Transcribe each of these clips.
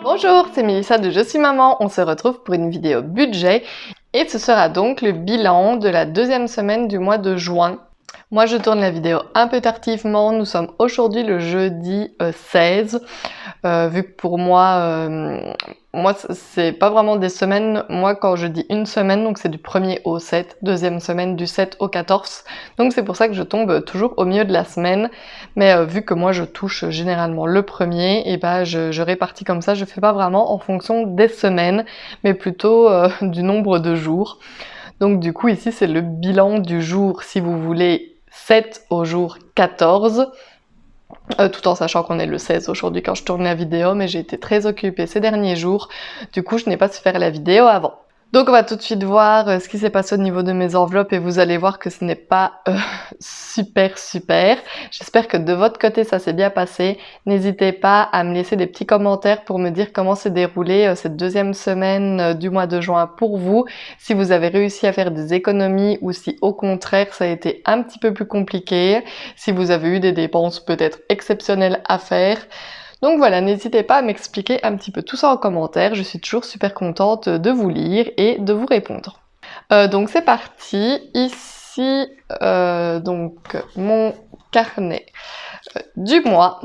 Bonjour, c'est Mélissa de Je suis maman. On se retrouve pour une vidéo budget et ce sera donc le bilan de la deuxième semaine du mois de juin. Moi, je tourne la vidéo un peu tardivement. Nous sommes aujourd'hui le jeudi 16. Vu que pour moi, c'est pas vraiment des semaines. Moi, quand je dis une semaine, donc c'est du 1er au 7, deuxième semaine du 7 au 14. Donc c'est pour ça que je tombe toujours au milieu de la semaine. Mais vu que moi, je touche généralement le premier, et ben je répartis comme ça. Je fais pas vraiment en fonction des semaines, mais plutôt du nombre de jours. Donc du coup, ici, c'est le bilan du jour, si vous voulez, 7 au jour 14. Tout en sachant qu'on est le 16 aujourd'hui quand je tourne la vidéo, mais j'ai été très occupée ces derniers jours, du coup je n'ai pas su faire la vidéo avant. Donc on va tout de suite voir ce qui s'est passé au niveau de mes enveloppes et vous allez voir que ce n'est pas super. J'espère que de votre côté ça s'est bien passé. N'hésitez pas à me laisser des petits commentaires pour me dire comment s'est déroulée cette deuxième semaine du mois de juin pour vous. Si vous avez réussi à faire des économies ou si au contraire ça a été un petit peu plus compliqué. Si vous avez eu des dépenses peut-être exceptionnelles à faire. Donc voilà, n'hésitez pas à m'expliquer un petit peu tout ça en commentaire, je suis toujours super contente de vous lire et de vous répondre. Donc c'est parti, ici donc mon carnet du mois.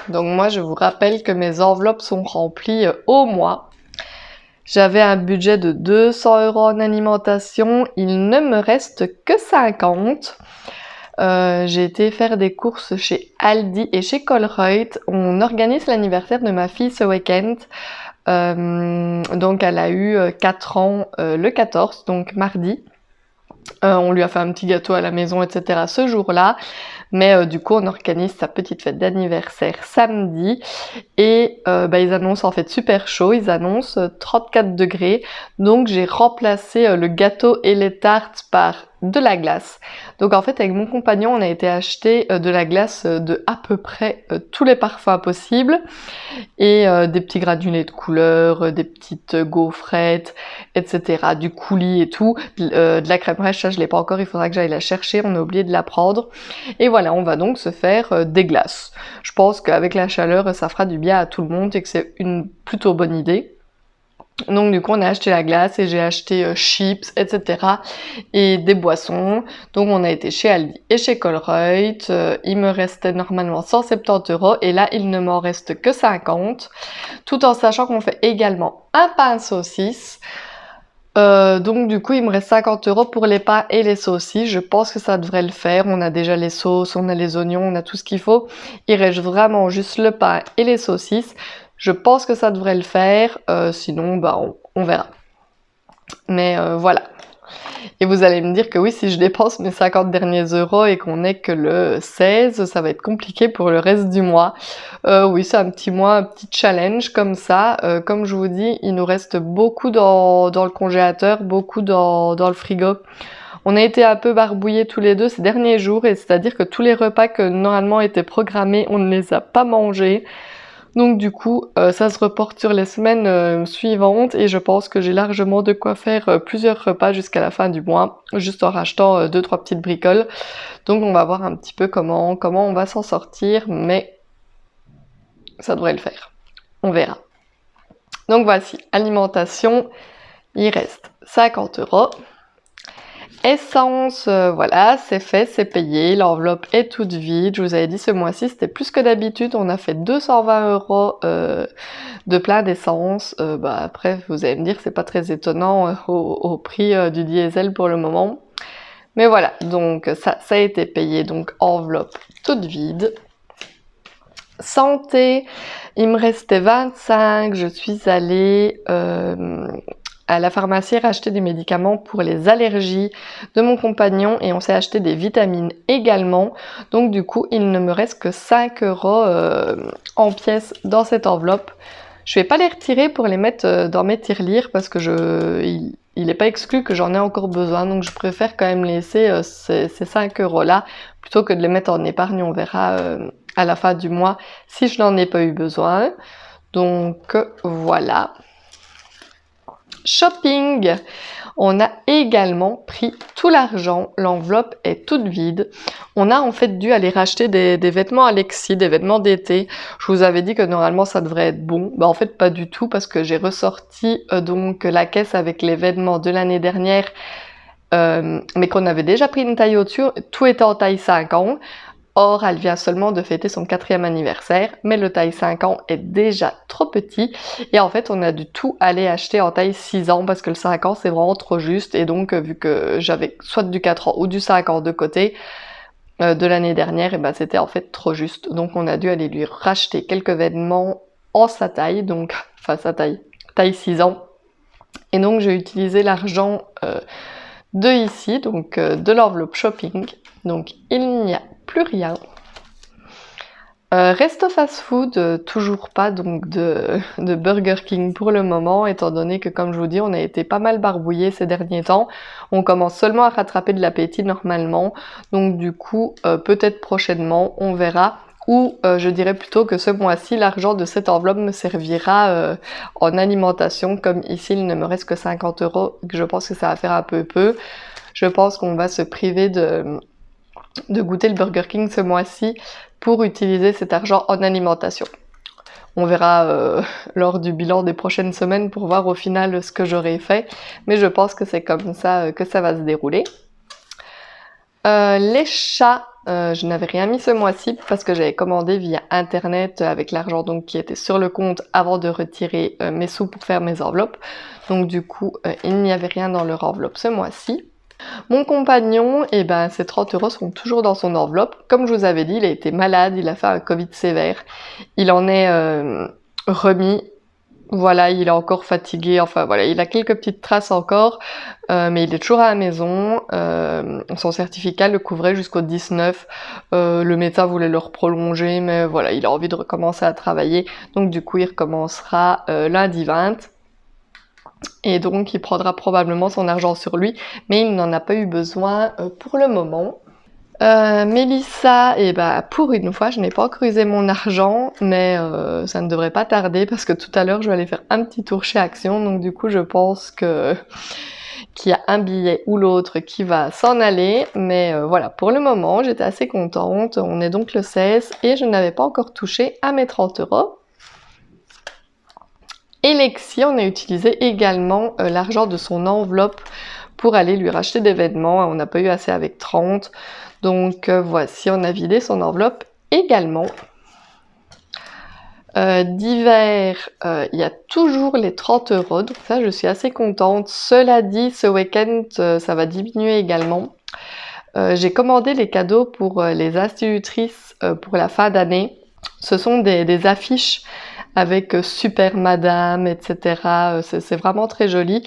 Donc moi je vous rappelle que mes enveloppes sont remplies au mois. J'avais un budget de 200 € en alimentation, il ne me reste que 50. J'ai été faire des courses chez Aldi et chez Colruyt. On organise l'anniversaire de ma fille ce week-end. Donc elle a eu 4 ans le 14, donc mardi. On lui a fait un petit gâteau à la maison, etc. ce jour-là. Mais du coup, on organise sa petite fête d'anniversaire samedi. Et ils annoncent en fait super chaud, ils annoncent 34 degrés. Donc j'ai remplacé le gâteau et les tartes par de la glace. Donc en fait avec mon compagnon on a été acheter de la glace de à peu près tous les parfums possibles. Et des petits granulés de couleur, des petites gaufrettes, etc. Du coulis et tout. De la crème fraîche, ça je l'ai pas encore, il faudra que j'aille la chercher, on a oublié de la prendre. Et voilà, on va donc se faire des glaces. Je pense qu'avec la chaleur, ça fera du bien à tout le monde et que c'est une plutôt bonne idée. Donc du coup on a acheté la glace et j'ai acheté chips, etc. et des boissons. Donc on a été chez Aldi et chez Colruyt. Il me restait normalement 170 € et là il ne m'en reste que 50. Tout en sachant qu'on fait également un pain saucisse. Donc du coup il me reste 50 € pour les pains et les saucisses. Je pense que ça devrait le faire. On a déjà les sauces, on a les oignons, on a tout ce qu'il faut. Il reste vraiment juste le pain et les saucisses. Je pense que ça devrait le faire, sinon on verra. Mais voilà. Et vous allez me dire que oui, si je dépense mes 50 derniers € et qu'on n'est que le 16, ça va être compliqué pour le reste du mois. Oui, c'est un petit mois, un petit challenge comme ça. Comme je vous dis, il nous reste beaucoup dans le congélateur, beaucoup dans le frigo. On a été un peu barbouillés tous les deux ces derniers jours, et c'est-à-dire que tous les repas que normalement étaient programmés, on ne les a pas mangés. Donc du coup, ça se reporte sur les semaines suivantes et je pense que j'ai largement de quoi faire plusieurs repas jusqu'à la fin du mois, juste en rachetant 2-3 petites bricoles. Donc on va voir un petit peu comment on va s'en sortir, mais ça devrait le faire. On verra. Donc voici, alimentation, il reste 50 €. Essence, voilà, c'est fait, c'est payé, l'enveloppe est toute vide. Je vous avais dit ce mois-ci, c'était plus que d'habitude, on a fait 220 € de plein d'essence. Après, vous allez me dire, c'est pas très étonnant au prix du diesel pour le moment. Mais voilà, donc ça a été payé, donc enveloppe toute vide. Santé, il me restait 25, je suis allée à la pharmacie racheter des médicaments pour les allergies de mon compagnon et on s'est acheté des vitamines également. Donc du coup, il ne me reste que 5 € en pièces dans cette enveloppe. Je vais pas les retirer pour les mettre dans mes tirelires parce que il n'est pas exclu que j'en ai encore besoin. Donc je préfère quand même laisser ces 5 € là plutôt que de les mettre en épargne. On verra à la fin du mois si je n'en ai pas eu besoin. Donc voilà. Shopping. On a également pris tout l'argent, l'enveloppe est toute vide. On a en fait dû aller racheter des vêtements Alexis, des vêtements d'été. Je vous avais dit que normalement ça devrait être bon. Bah en fait pas du tout parce que j'ai ressorti donc la caisse avec les vêtements de l'année dernière, mais qu'on avait déjà pris une taille au-dessus. Tout était en taille 5 ans. Or, elle vient seulement de fêter son 4e anniversaire, mais le taille 5 ans est déjà trop petit. Et en fait, on a dû tout aller acheter en taille 6 ans parce que le 5 ans, c'est vraiment trop juste. Et donc, vu que j'avais soit du 4 ans ou du 5 ans de côté de l'année dernière, et ben c'était en fait trop juste. Donc, on a dû aller lui racheter quelques vêtements en sa taille, donc, enfin sa taille 6 ans. Et donc, j'ai utilisé l'argent de ici, donc de l'enveloppe shopping. Donc, il n'y a plus rien. Resto fast-food, toujours pas donc de Burger King pour le moment, étant donné que comme je vous dis, on a été pas mal barbouillés ces derniers temps. On commence seulement à rattraper de l'appétit normalement, donc du coup, peut-être prochainement, on verra. Ou je dirais plutôt que ce mois-ci, l'argent de cette enveloppe me servira en alimentation, comme ici il ne me reste que 50 €, que je pense que ça va faire un peu. Je pense qu'on va se priver de goûter le Burger King ce mois-ci pour utiliser cet argent en alimentation. On verra lors du bilan des prochaines semaines pour voir au final ce que j'aurai fait, mais je pense que c'est comme ça que ça va se dérouler. Les chats, je n'avais rien mis ce mois-ci parce que j'avais commandé via internet avec l'argent donc qui était sur le compte avant de retirer mes sous pour faire mes enveloppes. Donc du coup, il n'y avait rien dans leur enveloppe ce mois-ci. Mon compagnon, eh ben, ses 30 € sont toujours dans son enveloppe. Comme je vous avais dit, il a été malade, il a fait un Covid sévère. Il en est remis. Voilà, il est encore fatigué. Enfin voilà, il a quelques petites traces encore. Mais il est toujours à la maison. Son certificat le couvrait jusqu'au 19. Le médecin voulait le prolonger, mais voilà, il a envie de recommencer à travailler. Donc du coup, il recommencera lundi 20. Et donc il prendra probablement son argent sur lui, mais il n'en a pas eu besoin pour le moment. Mélissa, et bah pour une fois, je n'ai pas encore usé mon argent, mais ça ne devrait pas tarder parce que tout à l'heure je vais aller faire un petit tour chez Action, donc du coup je pense que qu'il y a un billet ou l'autre qui va s'en aller, mais voilà, pour le moment j'étais assez contente. On est donc le 16 et je n'avais pas encore touché à mes 30 €. Et Lexi, on a utilisé également l'argent de son enveloppe pour aller lui racheter des vêtements. On n'a pas eu assez avec 30. Donc voici, on a vidé son enveloppe également. D'hiver, il y a toujours les 30 €. Donc ça, je suis assez contente. Cela dit, ce week-end, ça va diminuer également. J'ai commandé les cadeaux pour les institutrices pour la fin d'année. Ce sont des affiches avec Super Madame, etc. C'est vraiment très joli.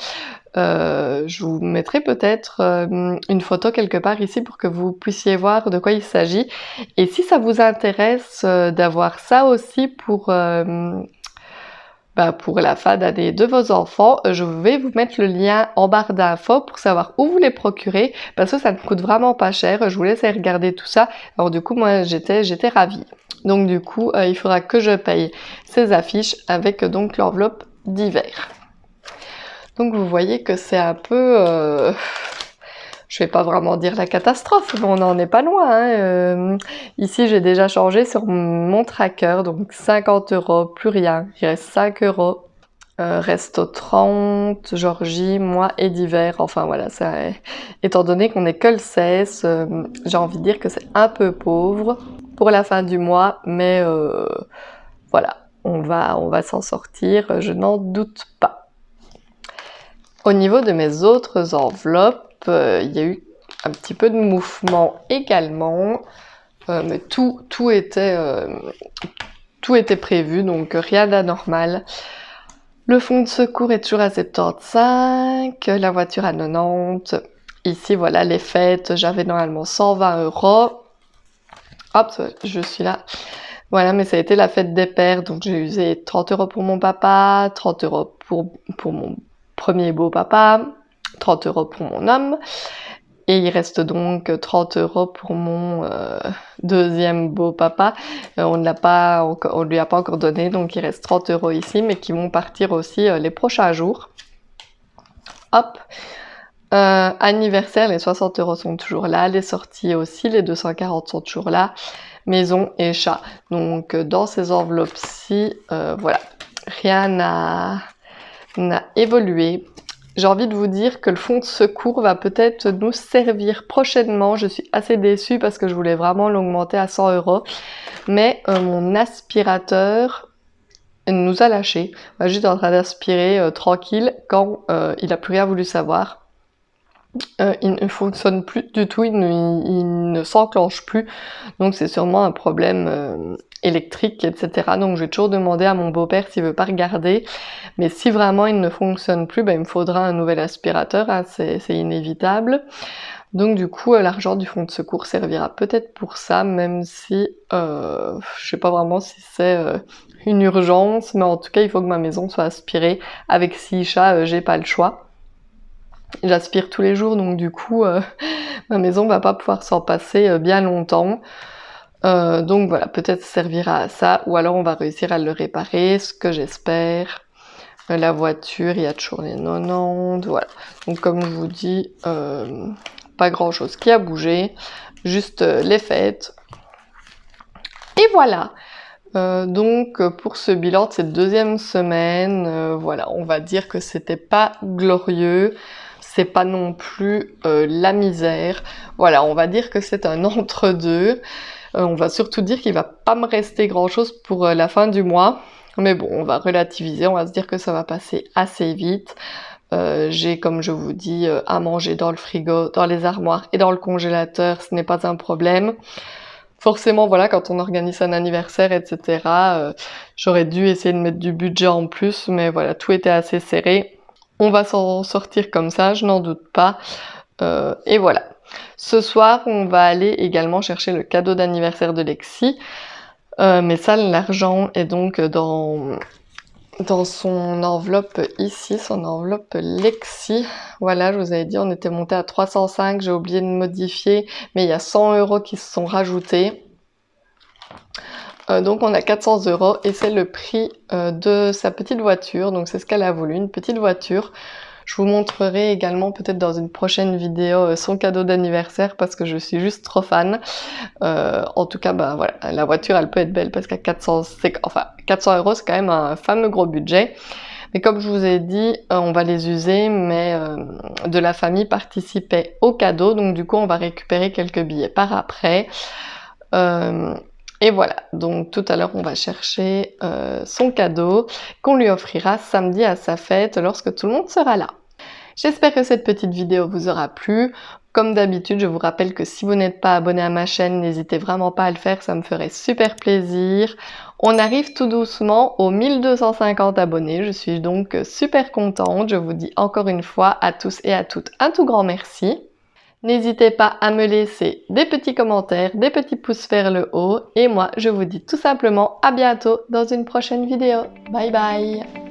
Je vous mettrai peut-être une photo quelque part ici pour que vous puissiez voir de quoi il s'agit. Et si ça vous intéresse d'avoir ça aussi pour la fin d'année de vos enfants, je vais vous mettre le lien en barre d'infos pour savoir où vous les procurer, parce que ça ne coûte vraiment pas cher. Je vous laisse aller regarder tout ça. Alors du coup, moi j'étais ravie. Donc du coup, il faudra que je paye ces affiches avec donc l'enveloppe d'hiver. Donc vous voyez que c'est un peu... je vais pas vraiment dire la catastrophe, mais on n'en est pas loin. Hein. Ici, j'ai déjà changé sur mon tracker, donc 50 €, plus rien. Il reste 5 €. Resto 30, Georgie, moi et d'hiver. Enfin voilà, ça, étant donné qu'on est que le 16, j'ai envie de dire que c'est un peu pauvre pour la fin du mois, mais voilà, on va s'en sortir, je n'en doute pas. Au niveau de mes autres enveloppes, il y a eu un petit peu de mouvement également, mais tout était prévu, donc rien d'anormal. Le fonds de secours est toujours à 75, la voiture à 90. Ici, voilà, les fêtes, j'avais normalement 120 €. Hop, je suis là. Voilà, mais ça a été la fête des pères, donc j'ai usé 30 € pour mon papa, 30 € pour mon premier beau papa, 30 € pour mon homme, et il reste donc 30 € pour mon deuxième beau papa. On lui a pas encore donné, donc il reste 30 € ici, mais qui vont partir aussi les prochains jours. Hop. Anniversaire, les 60 € sont toujours là, les sorties aussi, les 240 sont toujours là, maison et chat. Donc dans ces enveloppes-ci, voilà, rien n'a évolué. J'ai envie de vous dire que le fonds de secours va peut-être nous servir prochainement. Je suis assez déçue parce que je voulais vraiment l'augmenter à 100 €. Mais mon aspirateur nous a lâchés. On est juste en train d'aspirer tranquille quand il n'a plus rien voulu savoir. Il ne fonctionne plus du tout, il ne s'enclenche plus. Donc c'est sûrement un problème électrique, etc. Donc je vais toujours demander à mon beau-père s'il veut pas regarder. Mais si vraiment il ne fonctionne plus, ben, il me faudra un nouvel aspirateur, hein, c'est inévitable. Donc du coup, l'argent du fonds de secours servira peut-être pour ça, même si je sais pas vraiment si c'est une urgence, mais en tout cas, il faut que ma maison soit aspirée. Avec 6 chats, j'ai pas le choix. J'aspire tous les jours, donc du coup, ma maison va pas pouvoir s'en passer bien longtemps. Donc voilà, peut-être ça servira à ça, ou alors on va réussir à le réparer, ce que j'espère. La voiture, il y a toujours les 90, voilà. Donc comme je vous dis, pas grand chose qui a bougé, juste les fêtes. Et voilà. Donc pour ce bilan de cette deuxième semaine, voilà, on va dire que c'était pas glorieux, c'est pas non plus la misère. Voilà, on va dire que c'est un entre-deux. On va surtout dire qu'il va pas me rester grand chose pour la fin du mois. Mais bon, on va relativiser, on va se dire que ça va passer assez vite. J'ai, comme je vous dis, à manger dans le frigo, dans les armoires et dans le congélateur, ce n'est pas un problème. Forcément, voilà, quand on organise un anniversaire, etc., j'aurais dû essayer de mettre du budget en plus, mais voilà, tout était assez serré. On va s'en sortir comme ça, je n'en doute pas. Et voilà. Ce soir, on va aller également chercher le cadeau d'anniversaire de Lexi. Mais ça, l'argent est donc dans son enveloppe ici, son enveloppe Lexi. Voilà, je vous avais dit, on était monté à 305, j'ai oublié de modifier, mais il y a 100 € qui se sont rajoutés. Donc on a 400 € et c'est le prix de sa petite voiture, donc c'est ce qu'elle a voulu, une petite voiture. Je vous montrerai également peut-être dans une prochaine vidéo son cadeau d'anniversaire parce que je suis juste trop fan. En tout cas, bah voilà, la voiture elle peut être belle parce qu'à 400 € c'est quand même un fameux gros budget. Mais comme je vous ai dit, on va les user, mais de la famille participait au cadeau, donc du coup on va récupérer quelques billets par après. Et voilà, donc tout à l'heure on va chercher son cadeau qu'on lui offrira samedi à sa fête lorsque tout le monde sera là. J'espère que cette petite vidéo vous aura plu. Comme d'habitude, je vous rappelle que si vous n'êtes pas abonné à ma chaîne, n'hésitez vraiment pas à le faire, ça me ferait super plaisir. On arrive tout doucement aux 1250 abonnés, je suis donc super contente. Je vous dis encore une fois à tous et à toutes un tout grand merci. N'hésitez pas à me laisser des petits commentaires, des petits pouces vers le haut. Et moi, je vous dis tout simplement à bientôt dans une prochaine vidéo. Bye bye!